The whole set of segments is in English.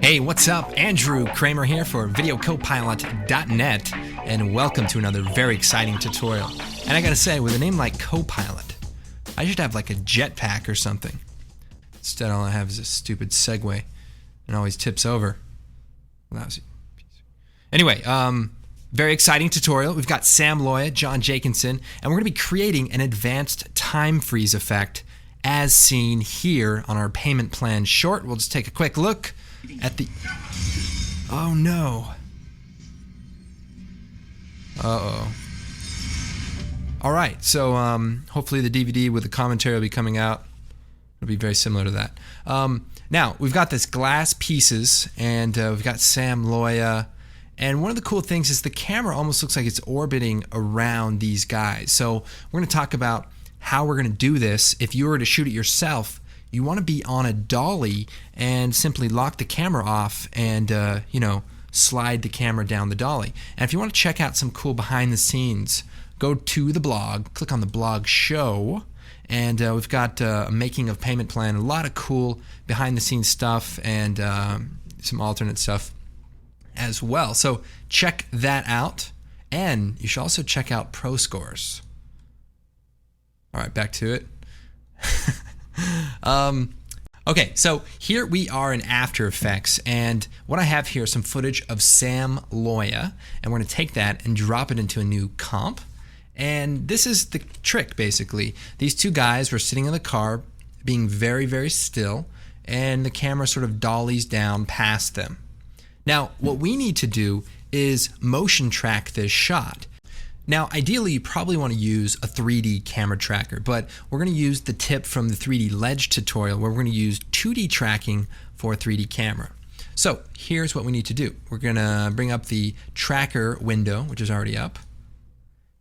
Hey, what's up? Andrew Kramer here for VideoCopilot.net, and welcome to another very exciting tutorial. And I gotta say, with a name like Copilot, I should have like a jetpack or something. Instead, all I have is a stupid segue, and always tips over. Lousy. Anyway, very exciting tutorial. We've got Sam Loya, John Jenkinson, and we're gonna be creating an advanced time freeze effect as seen here on our payment plan short. We'll just take a quick look at the... Oh no. Uh-oh. Alright, so hopefully the DVD with the commentary will be coming out. It'll be very similar to that. Now, we've got this glass pieces, and we've got Sam Loya. And one of the cool things is the camera almost looks like it's orbiting around these guys. So we're going to talk about how we're going to do this. If you were to shoot it yourself, you want to be on a dolly and simply lock the camera off and, slide the camera down the dolly. And if you want to check out some cool behind the scenes, go to the blog, click on the blog show, and we've got a making of payment plan, a lot of cool behind the scenes stuff and some alternate stuff as well. So check that out, and you should also check out ProScores. All right, back to it. Okay, so here we are in After Effects, and what I have here is some footage of Sam Loya, and we're going to take that and drop it into a new comp. And this is the trick, basically. These two guys were sitting in the car being very, very still, and the camera sort of dollies down past them. Now, what we need to do is motion track this shot. Now, ideally, you probably want to use a 3D camera tracker, but we're going to use the tip from the 3D Ledge tutorial where we're going to use 2D tracking for a 3D camera. So here's what we need to do. We're going to bring up the tracker window, which is already up,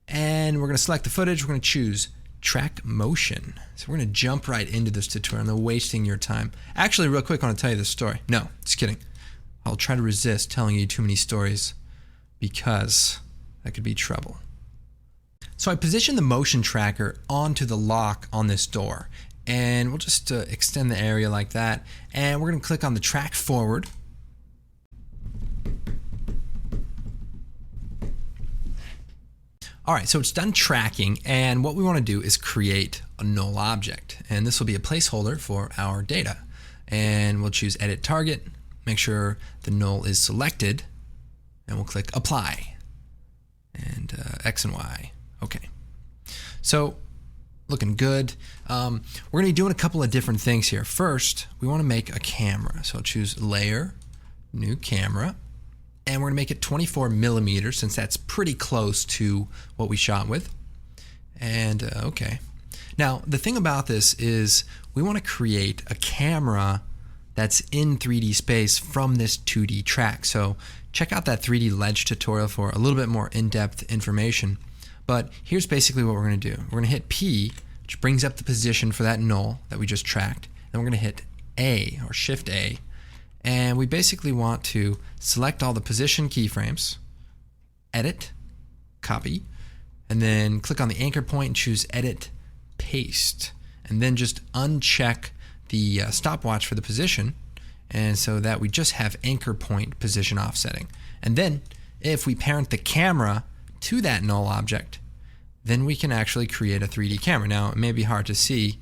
and we're going to select the footage. We're going to choose Track Motion. So we're going to jump right into this tutorial. I'm not wasting your time. Actually, real quick, I want to tell you this story. No, just kidding. I'll try to resist telling you too many stories because that could be trouble. So I position the motion tracker onto the lock on this door, and we'll just extend the area like that, and we're going to click on the track forward. Alright, so it's done tracking, and what we want to do is create a null object, and this will be a placeholder for our data. And we'll choose Edit Target, make sure the null is selected, and we'll click Apply, and X and Y. Okay, so looking good. We're going to be doing a couple of different things here. First, we want to make a camera. So I'll choose Layer, New Camera, and we're going to make it 24 millimeters since that's pretty close to what we shot with. And okay. Now, the thing about this is we want to create a camera that's in 3D space from this 2D track. So check out that 3D Ledge tutorial for a little bit more in-depth information. But here's basically what we're going to do. We're going to hit P, which brings up the position for that null that we just tracked. Then we're going to hit A, or Shift A, and we basically want to select all the position keyframes, edit, copy, and then click on the anchor point and choose Edit, Paste, and then just uncheck the stopwatch for the position, and so that we just have anchor point position offsetting. And then if we parent the camera to that null object, then we can actually create a 3D camera. Now, it may be hard to see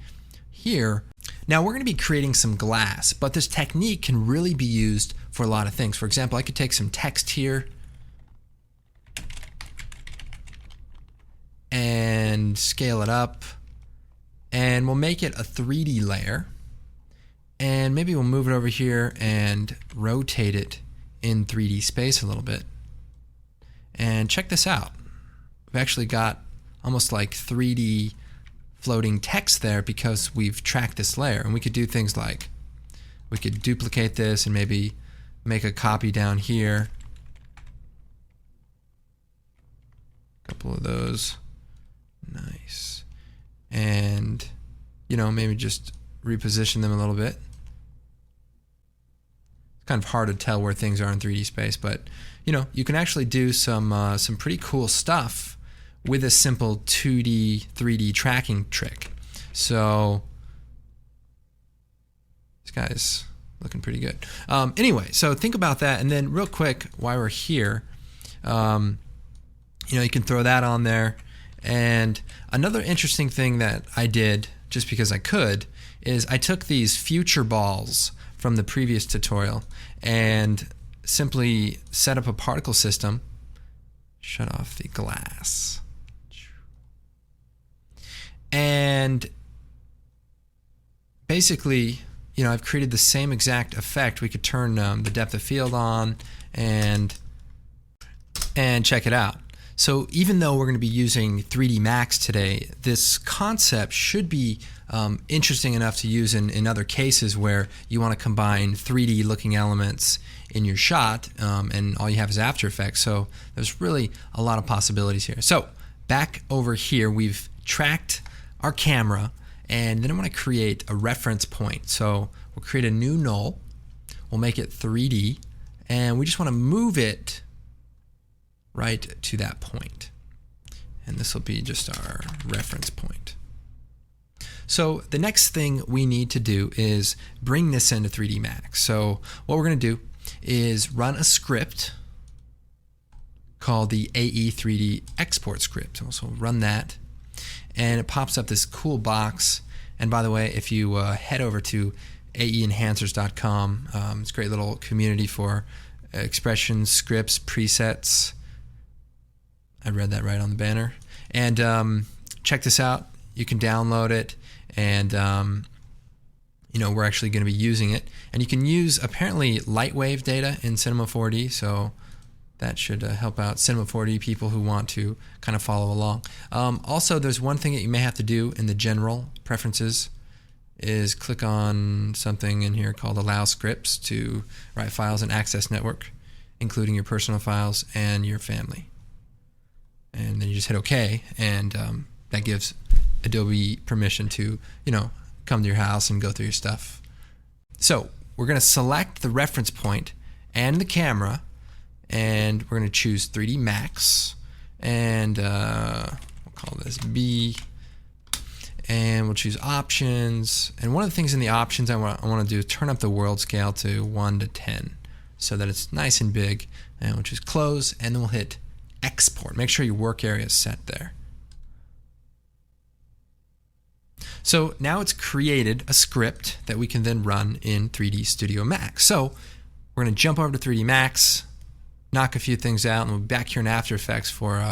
here. Now, we're going to be creating some glass, but this technique can really be used for a lot of things. For example, I could take some text here and scale it up, and we'll make it a 3D layer, and maybe we'll move it over here and rotate it in 3D space a little bit. And check this out. We've actually got almost like 3D floating text there because we've tracked this layer. And we could do things like, we could duplicate this and maybe make a copy down here. A couple of those. Nice. And, maybe just reposition them a little bit. It's kind of hard to tell where things are in 3D space, but you can actually do some pretty cool stuff with a simple 2D, 3D tracking trick. So this guy's looking pretty good. Anyway, so think about that, and then real quick, while we're here, you can throw that on there. And another interesting thing that I did, just because I could, is I took these future balls from the previous tutorial and simply set up a particle system. Shut off the glass. And basically, I've created the same exact effect. We could turn the depth of field on and check it out. So even though we're going to be using 3D Max today, this concept should be interesting enough to use in other cases where you want to combine 3D looking elements in your shot, and all you have is After Effects. So there's really a lot of possibilities here. So back over here, we've tracked our camera, and then I want to create a reference point. So we'll create a new null, we'll make it 3D, and we just want to move it right to that point. And this will be just our reference point. So the next thing we need to do is bring this into 3D Max. So what we're going to do is run a script called the AE3D export script. So run that, and it pops up this cool box. And by the way, if you head over to aeenhancers.com, it's a great little community for expressions, scripts, presets. I read that right on the banner. And check this out. You can download it, and we're actually going to be using it. And you can use apparently Lightwave data in Cinema 4D, so that should help out Cinema 4D people who want to kind of follow along. Also, there's one thing that you may have to do in the general preferences is click on something in here called Allow Scripts to write files and access network, including your personal files and your family. And then you just hit OK, and that gives Adobe permission to, come to your house and go through your stuff. So we're going to select the reference point and the camera, and we're going to choose 3D Max, and we'll call this B, and we'll choose options. And one of the things in the options I want to do is turn up the world scale to 1 to 10 so that it's nice and big, and we'll choose close, and then we'll hit export. Make sure your work area is set there. So now it's created a script that we can then run in 3D Studio Max. So we're going to jump over to 3D Max, knock a few things out, and we'll be back here in After Effects for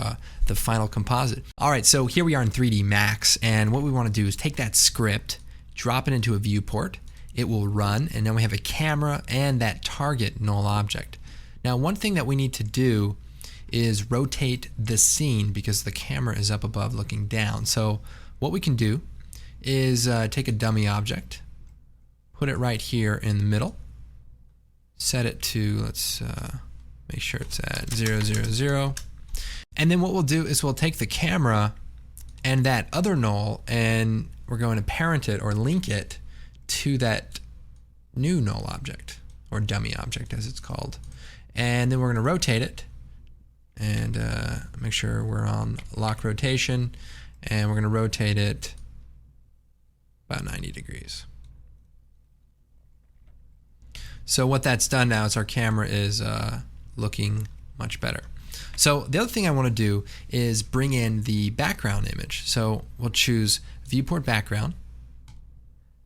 the final composite. All right, so here we are in 3D Max, and what we want to do is take that script, drop it into a viewport. It will run, and then we have a camera and that target null object. Now, one thing that we need to do is rotate the scene because the camera is up above looking down. So what we can do is take a dummy object, put it right here in the middle, set it to, let's make sure it's at 0, 0, 0. And then what we'll do is we'll take the camera and that other null, and we're going to parent it or link it to that new null object, or dummy object as it's called. And then we're going to rotate it, and make sure we're on lock rotation, and we're going to rotate it about 90 degrees. So what that's done now is our camera is looking much better. So the other thing I want to do is bring in the background image. So we'll choose viewport background,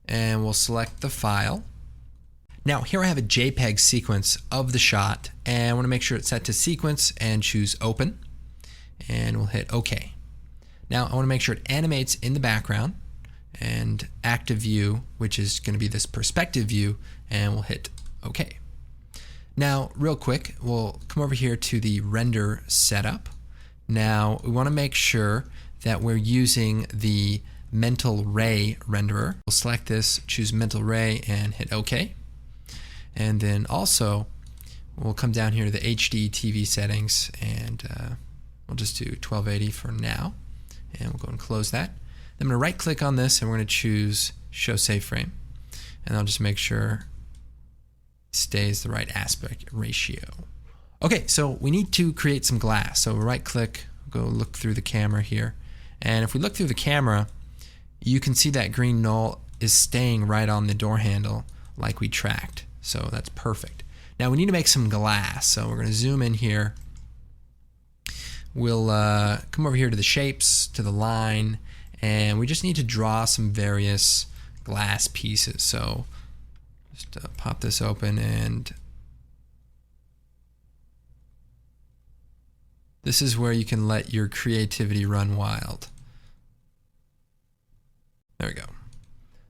and we'll select the file. Now here I have a JPEG sequence of the shot, and I want to make sure it's set to sequence and choose open, and we'll hit OK. Now I want to make sure it animates in the background, and active view, which is going to be this perspective view, and we'll hit OK. Now real quick, we'll come over here to the render setup. Now we want to make sure that we're using the Mental Ray renderer. We'll select this, choose Mental Ray, and hit OK. And then also we'll come down here to the HD TV settings, and we'll just do 1280 for now, and we'll go and close that. Then I'm going to right click on this, and we're going to choose Show Save Frame, and I'll just make sure it stays the right aspect ratio. Okay, so we need to create some glass. So right click, go look through the camera here, and if we look through the camera, you can see that green null is staying right on the door handle like we tracked. So that's perfect. Now we need to make some glass. So we're going to zoom in here. We'll come over here to the shapes, to the line, and we just need to draw some various glass pieces. So just pop this open, and this is where you can let your creativity run wild. There we go.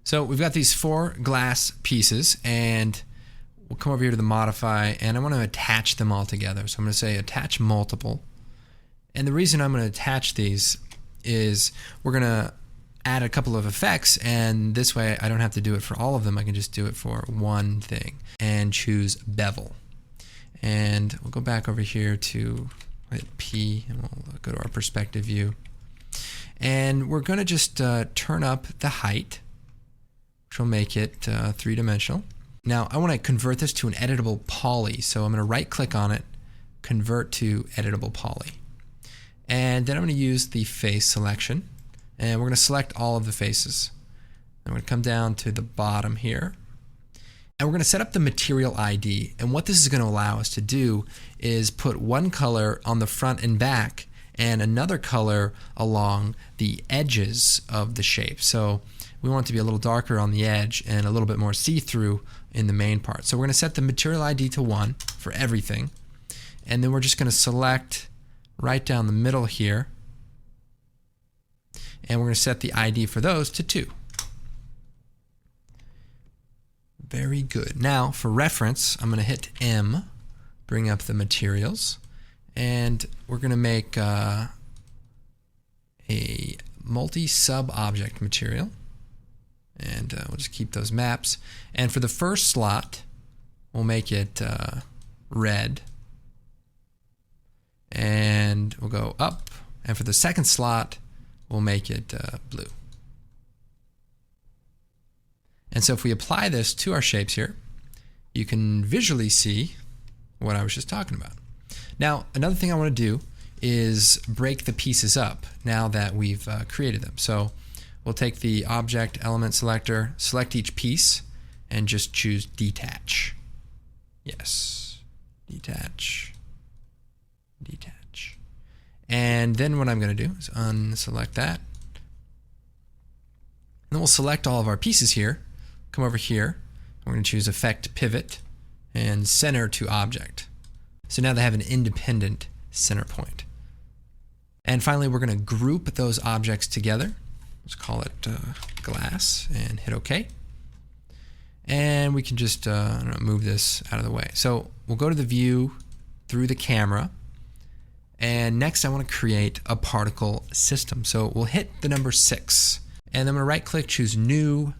So we've got these 4 glass pieces, and we'll come over here to the modify, and I want to attach them all together. So I'm going to say attach multiple. And the reason I'm going to attach these is we're going to add a couple of effects, and this way I don't have to do it for all of them. I can just do it for one thing and choose bevel. And we'll go back over here to hit P, and we'll go to our perspective view. And we're going to just turn up the height, which will make it 3-dimensional. Now I want to convert this to an editable poly, so I'm going to right click on it, convert to editable poly. And then I'm going to use the face selection, and we're going to select all of the faces. I'm going to come down to the bottom here, and we're going to set up the material ID. And what this is going to allow us to do is put one color on the front and back and another color along the edges of the shape. So we want it to be a little darker on the edge and a little bit more see-through in the main part. So we're going to set the material ID to 1 for everything, and then we're just going to select right down the middle here, and we're going to set the ID for those to 2. Very good. Now for reference, I'm going to hit M, bring up the materials, and we're going to make a multi-sub object material, and we'll just keep those maps. And for the first slot, we'll make it red, and we'll go up, and for the second slot we'll make it blue. And so if we apply this to our shapes here, you can visually see what I was just talking about. Now another thing I want to do is break the pieces up now that we've created them. So we'll take the object element selector, select each piece, and just choose detach. Yes, detach. Detach. And then what I'm going to do is unselect that. And then we'll select all of our pieces here, come over here, we're going to choose Effect Pivot and Center to Object. So now they have an independent center point. And finally, we're going to group those objects together. Let's call it glass, and hit OK. And we can just I don't know, move this out of the way. So we'll go to the view through the camera. And next I want to create a particle system. So we'll hit the number 6, and then I'm going to right click, choose New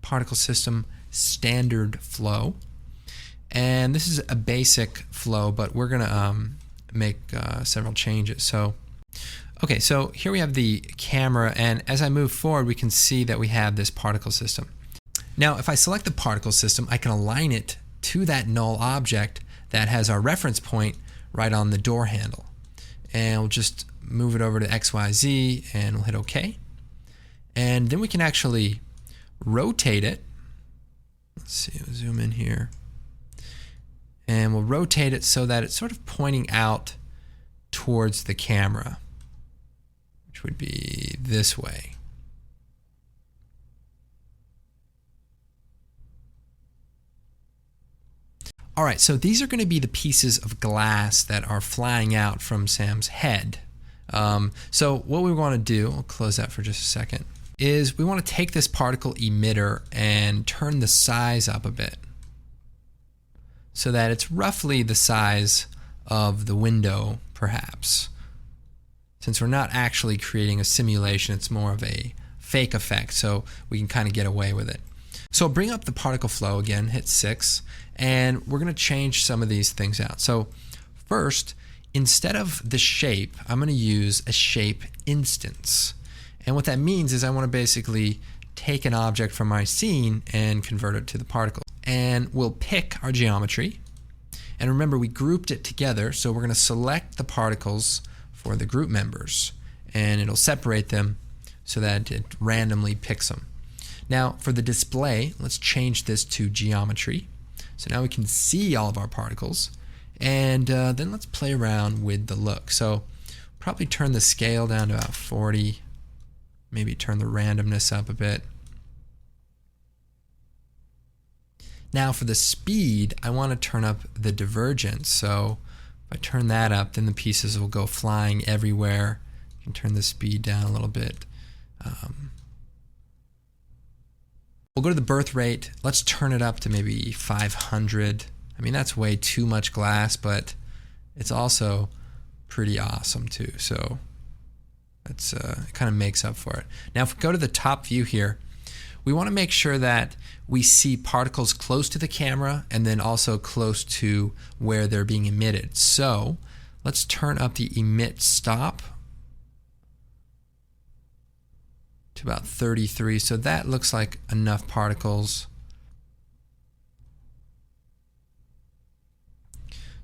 Particle System, Standard Flow. And this is a basic flow, but we're going to make several changes. So okay, so here we have the camera, and as I move forward we can see that we have this particle system. Now if I select the particle system, I can align it to that null object that has our reference point right on the door handle. And we'll just move it over to XYZ, and we'll hit OK. And then we can actually rotate it. Let's see, we'll zoom in here. And we'll rotate it so that it's sort of pointing out towards the camera, which would be this way. All right, so these are going to be the pieces of glass that are flying out from Sam's head. So what we want to do, I'll close that for just a second, is we want to take this particle emitter and turn the size up a bit so that it's roughly the size of the window, perhaps. Since we're not actually creating a simulation, it's more of a fake effect, so we can kind of get away with it. So bring up the particle flow again, hit 6, and we're going to change some of these things out. So first, instead of the shape, I'm going to use a shape instance. And what that means is I want to basically take an object from my scene and convert it to the particle. And we'll pick our geometry. And remember, we grouped it together, so we're going to select the particles for the group members. And it'll separate them so that it randomly picks them. Now, for the display, let's change this to geometry. So now we can see all of our particles. And then let's play around with the look. So probably turn the scale down to about 40. Maybe turn the randomness up a bit. Now for the speed, I want to turn up the divergence. So if I turn that up, then the pieces will go flying everywhere. You can turn the speed down a little bit. We'll go to the birth rate. Let's turn it up to maybe 500. I mean, that's way too much glass, but it's also pretty awesome too. So that's it kind of makes up for it. Now, if we go to the top view here, we want to make sure that we see particles close to the camera and then also close to where they're being emitted. So let's turn up the emit stop to about 33. So that looks like enough particles.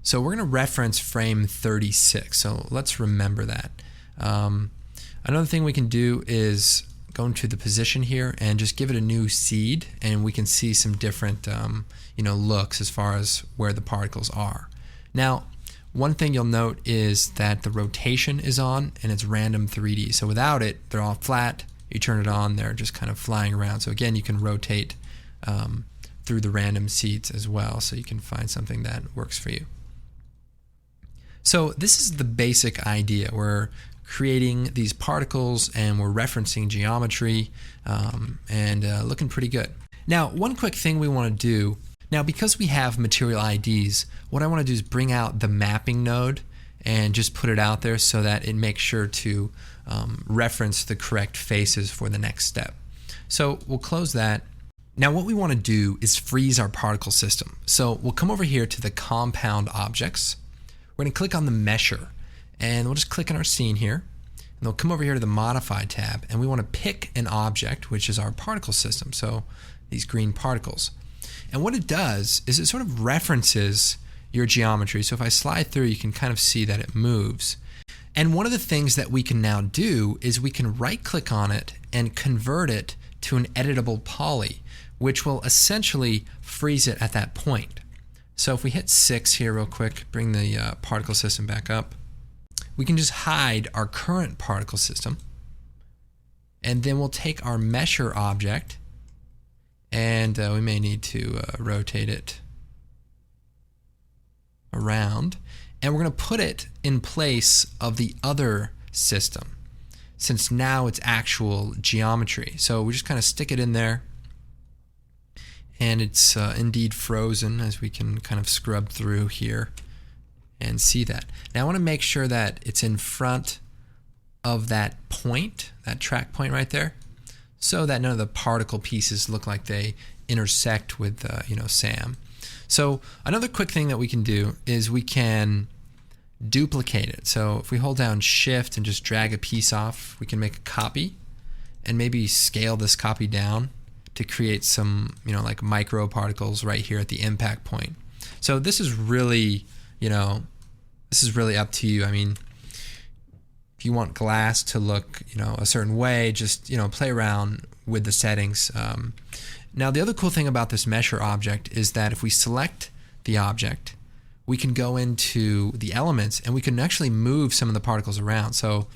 So we're going to reference frame 36. So let's remember that. Another thing we can do is go into the position here and just give it a new seed, and we can see some different looks as far as where the particles are. Now, one thing you'll note is that the rotation is on and it's random 3D. So without it, they're all flat. You turn it on, they're just kind of flying around. So again, you can rotate through the random seeds as well, so you can find something that works for you. So this is the basic idea. We're creating these particles and we're referencing geometry and looking pretty good. Now, one quick thing we want to do, now because we have material IDs, what I want to do is bring out the mapping node and just put it out there so that it makes sure to reference the correct faces for the next step. So we'll close that. Now what we want to do is freeze our particle system. So we'll come over here to the compound objects. We're going to click on the mesher. And we'll just click on our scene here, and we'll come over here to the Modify tab, and we want to pick an object, which is our particle system, so these green particles. And what it does is it sort of references your geometry. So if I slide through, you can kind of see that it moves. And one of the things that we can now do is we can right-click on it and convert it to an editable poly, which will essentially freeze it at that point. So if we hit 6 here real quick, bring the particle system back up, we can just hide our current particle system, and then we'll take our mesher object, and we may need to rotate it around, and we're going to put it in place of the other system, since now it's actual geometry. So we just kind of stick it in there, and it's indeed frozen, as we can kind of scrub through here and see that. Now I want to make sure that it's in front of that point, that track point right there, so that none of the particle pieces look like they intersect with Sam. So another quick thing that we can do is we can duplicate it. So if we hold down Shift and just drag a piece off, we can make a copy and maybe scale this copy down to create some like micro particles right here at the impact point. So this is really up to you. I mean, if you want glass to look, a certain way, just, play around with the settings. Now, the other cool thing about this mesher object is that if we select the object, we can go into the elements and we can actually move some of the particles around. So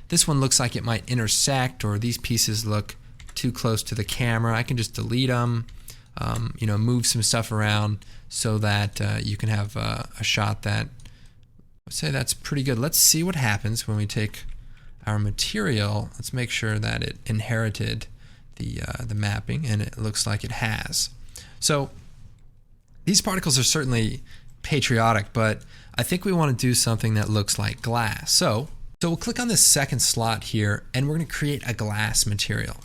this one looks like it might intersect, or these pieces look too close to the camera. I can just delete them, move some stuff around so that you can have a shot that, let's say, that's pretty good. Let's see what happens when we take our material. Let's make sure that it inherited the mapping, and it looks like it has. So these particles are certainly patriotic, but I think we want to do something that looks like glass. So we'll click on this second slot here, and we're going to create a glass material.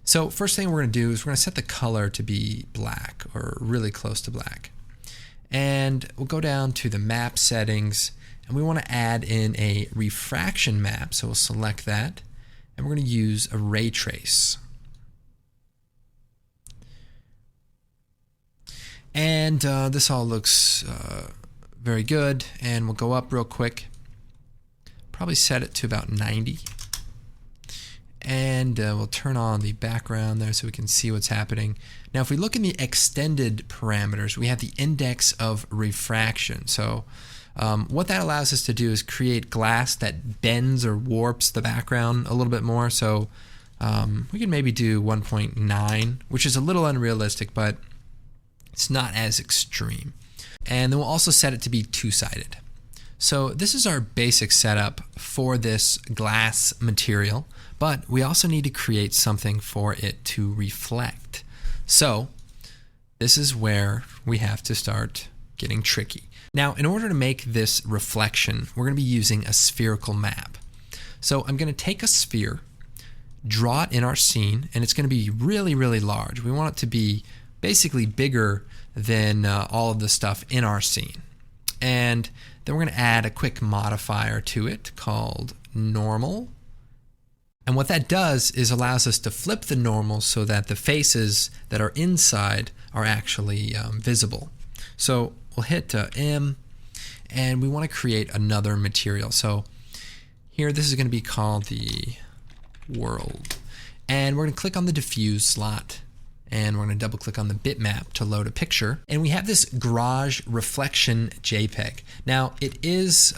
So first thing we're going to do is we're going to set the color to be black, or really close to black. And we'll go down to the map settings, and we want to add in a refraction map. So we'll select that, and we're going to use a ray trace. And this all looks very good, and we'll go up real quick. Probably set it to about 90. And we'll turn on the background there so we can see what's happening. Now if we look in the extended parameters, we have the index of refraction. So what that allows us to do is create glass that bends or warps the background a little bit more. So we can maybe do 1.9, which is a little unrealistic, but it's not as extreme. And then we'll also set it to be two-sided. So this is our basic setup for this glass material, but we also need to create something for it to reflect. So this is where we have to start getting tricky. Now, in order to make this reflection, we're going to be using a spherical map. So I'm going to take a sphere, draw it in our scene, and it's going to be really, really large. We want it to be basically bigger than all of the stuff in our scene. And then we're going to add a quick modifier to it called normal. And what that does is allows us to flip the normal so that the faces that are inside are actually visible. So we'll hit M, and we want to create another material. So here, this is going to be called the world. And we're going to click on the diffuse slot, and we're going to double click on the bitmap to load a picture. And we have this garage reflection JPEG. Now it is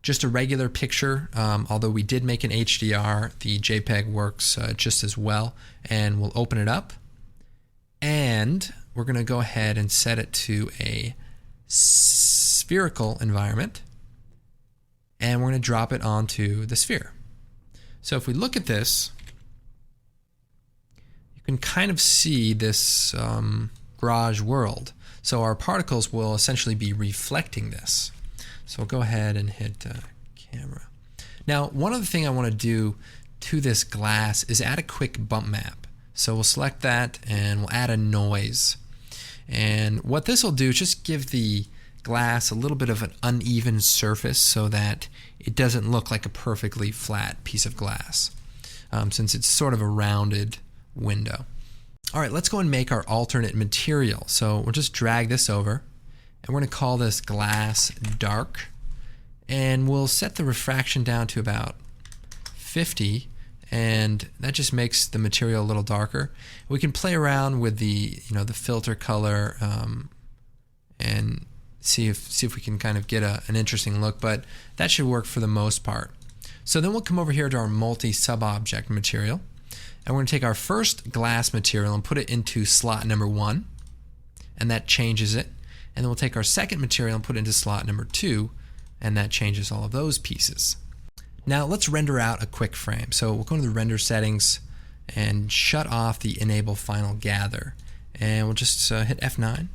just a regular picture, although we did make an HDR. The JPEG works just as well. And we'll open it up, and we're going to go ahead and set it to a spherical environment, and we're going to drop it onto the sphere. So if we look at this, you can kind of see this garage world. So our particles will essentially be reflecting this. So we'll go ahead and hit camera. Now, one other thing I want to do to this glass is add a quick bump map. So we'll select that, and we'll add a noise. And what this will do is just give the glass a little bit of an uneven surface so that it doesn't look like a perfectly flat piece of glass, since it's sort of a rounded window. All right, let's go and make our alternate material. So we'll just drag this over, and we're going to call this glass dark, and we'll set the refraction down to about 50, and that just makes the material a little darker. We can play around with the the filter color and see if we can kind of get an interesting look, but that should work for the most part. So then we'll come over here to our multi-sub-object material, and we're going to take our first glass material and put it into slot number 1, and that changes it. And then we'll take our second material and put it into slot number 2, and that changes all of those pieces. Now let's render out a quick frame. So we'll go to the render settings and shut off the enable final gather, and we'll just hit F9.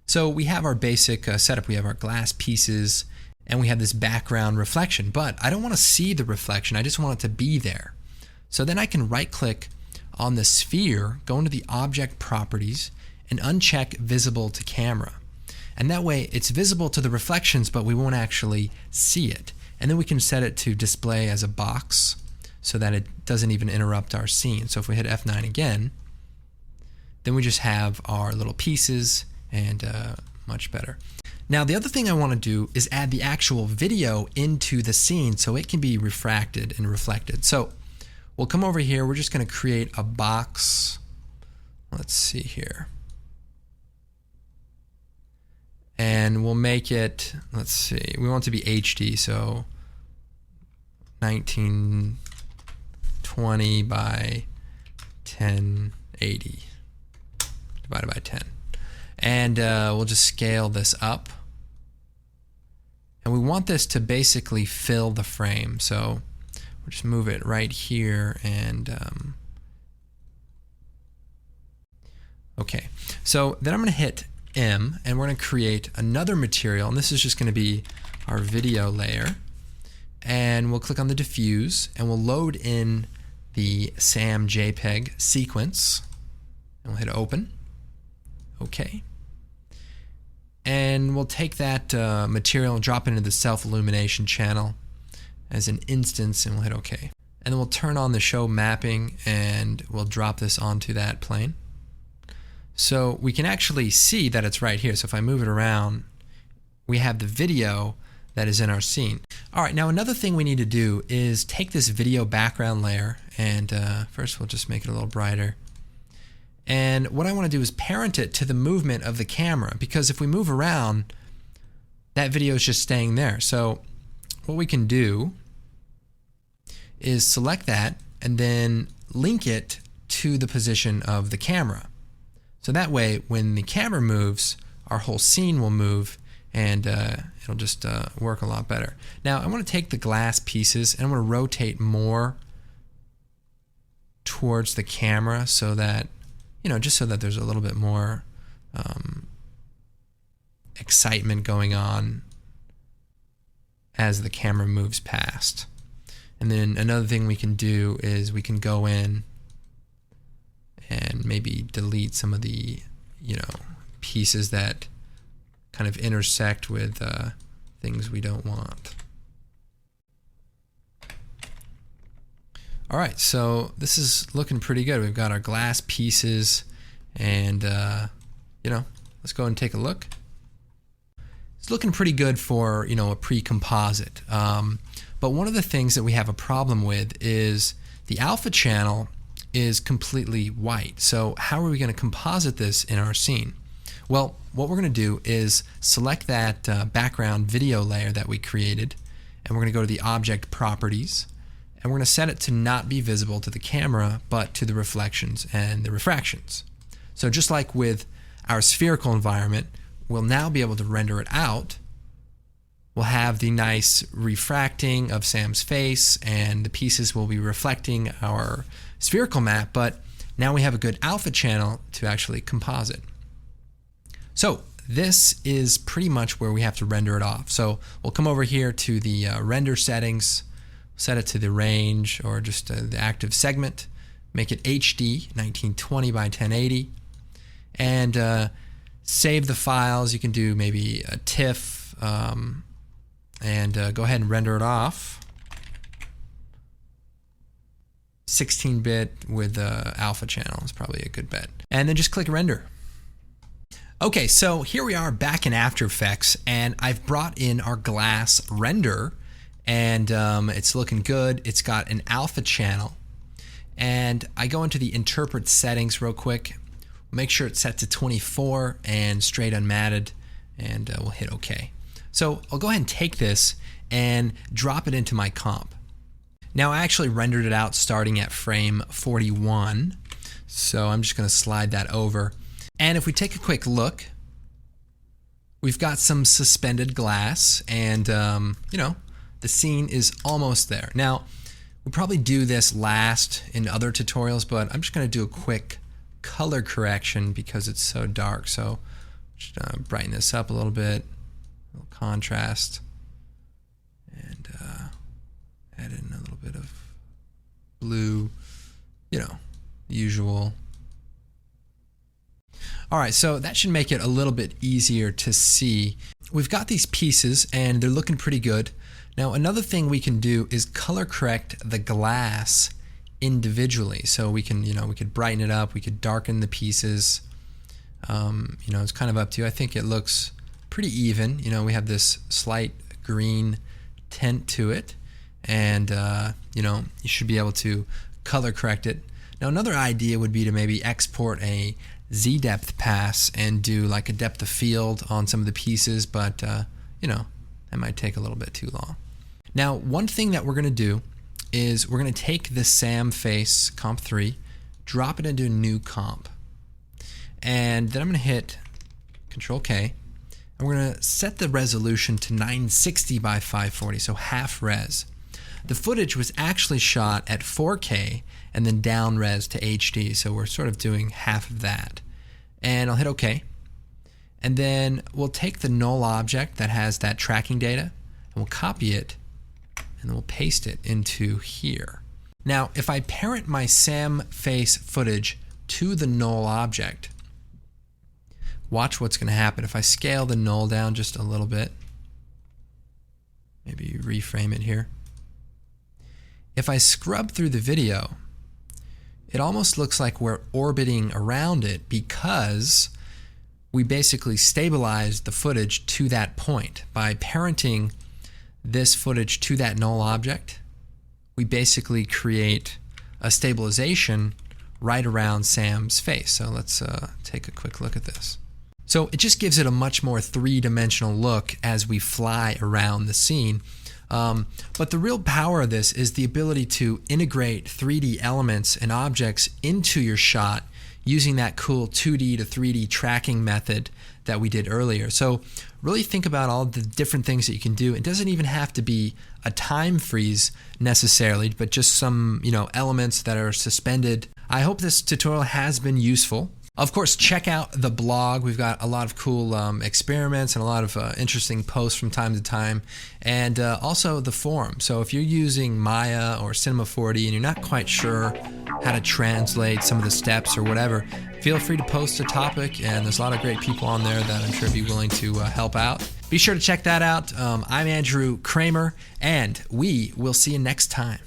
So we have our basic setup. We have our glass pieces, and we have this background reflection, but I don't want to see the reflection. I just want it to be there. So then I can right click on the sphere, go into the object properties, and uncheck visible to camera. And that way it's visible to the reflections, but we won't actually see it. And then we can set it to display as a box so that it doesn't even interrupt our scene. So if we hit F9 again, then we just have our little pieces, and much better. Now the other thing I want to do is add the actual video into the scene so it can be refracted and reflected. So we'll come over here, we're just going to create a box. Let's see here. And we'll make it, let's see, we want it to be HD, so 1920 by 1080 divided by 10. And we'll just scale this up. And we want this to basically fill the frame. So we'll just move it right here, and okay. So then I'm going to hit M, and we're going to create another material, and this is just going to be our video layer. And we'll click on the diffuse, and we'll load in the SAM JPEG sequence, and we'll hit open. Okay. And we'll take that material and drop it into the self-illumination channel as an instance, and we'll hit OK. And then we'll turn on the show mapping, and we'll drop this onto that plane. So we can actually see that it's right here. So if I move it around, we have the video, that is in our scene. All right, now another thing we need to do is take this video background layer, and first we'll just make it a little brighter. And what I want to do is parent it to the movement of the camera, because if we move around, that video is just staying there. So what we can do is select that and then link it to the position of the camera. So that way, when the camera moves, our whole scene will move, and it'll just work a lot better. Now I want to take the glass pieces and I want to rotate more towards the camera so that, just so that there's a little bit more excitement going on as the camera moves past. And then another thing we can do is we can go in and maybe delete some of the, pieces that kind of intersect with things we don't want. All right, so this is looking pretty good. We've got our glass pieces, and let's go and take a look. It's looking pretty good for a pre-composite. But one of the things that we have a problem with is the alpha channel is completely white. So how are we going to composite this in our scene? Well, what we're going to do is select that background video layer that we created, and we're going to go to the object properties, and we're going to set it to not be visible to the camera, but to the reflections and the refractions. So just like with our spherical environment, we'll now be able to render it out. We'll have the nice refracting of Sam's face, and the pieces will be reflecting our spherical map, but now we have a good alpha channel to actually composite. So this is pretty much where we have to render it off. So we'll come over here to the render settings, set it to the range or just the active segment, make it HD 1920 by 1080, and save the files. You can do maybe a TIFF, and go ahead and render it off. 16-bit with alpha channel is probably a good bet. And then just click render. Okay, so here we are back in After Effects, and I've brought in our glass render, and it's looking good. It's got an alpha channel, and I go into the interpret settings real quick, make sure it's set to 24 and straight unmatted, and we'll hit OK. So I'll go ahead and take this and drop it into my comp. Now I actually rendered it out starting at frame 41, so I'm just going to slide that over. And if we take a quick look, we've got some suspended glass, and the scene is almost there. Now we'll probably do this last in other tutorials, but I'm just going to do a quick color correction because it's so dark. So just brighten this up a little bit, a little contrast, and add in a little bit of blue, the usual. All right, so that should make it a little bit easier to see. We've got these pieces and they're looking pretty good. Now another thing we can do is color correct the glass individually. So we can, we could brighten it up, we could darken the pieces. It's kind of up to you. I think it looks pretty even. We have this slight green tint to it, and you should be able to color correct it. Now another idea would be to maybe export a Z-depth pass and do like a depth of field on some of the pieces, but that might take a little bit too long. Now one thing that we're going to do is we're going to take the Sam face comp 3, drop it into a new comp, and then I'm going to hit Control K, and we're going to set the resolution to 960 by 540, so half res. The footage was actually shot at 4K and then down res to HD, so we're sort of doing half of that. And I'll hit OK. And then we'll take the null object that has that tracking data, and we'll copy it, and then we'll paste it into here. Now, if I parent my Sam face footage to the null object, watch what's going to happen. If I scale the null down just a little bit, maybe reframe it here. If I scrub through the video, it almost looks like we're orbiting around it because we basically stabilized the footage to that point by parenting this footage to that null object, we basically create a stabilization right around Sam's face. So let's take a quick look at this. So it just gives it a much more three-dimensional look as we fly around the scene. But the real power of this is the ability to integrate 3D elements and objects into your shot using that cool 2D to 3D tracking method that we did earlier. So really think about all the different things that you can do. It doesn't even have to be a time freeze necessarily, but just some, elements that are suspended. I hope this tutorial has been useful. Of course, check out the blog. We've got a lot of cool experiments and a lot of interesting posts from time to time, and also the forum. So if you're using Maya or Cinema 4D and you're not quite sure how to translate some of the steps or whatever, feel free to post a topic, and there's a lot of great people on there that I'm sure be willing to help out. Be sure to check that out. I'm Andrew Kramer, and we will see you next time.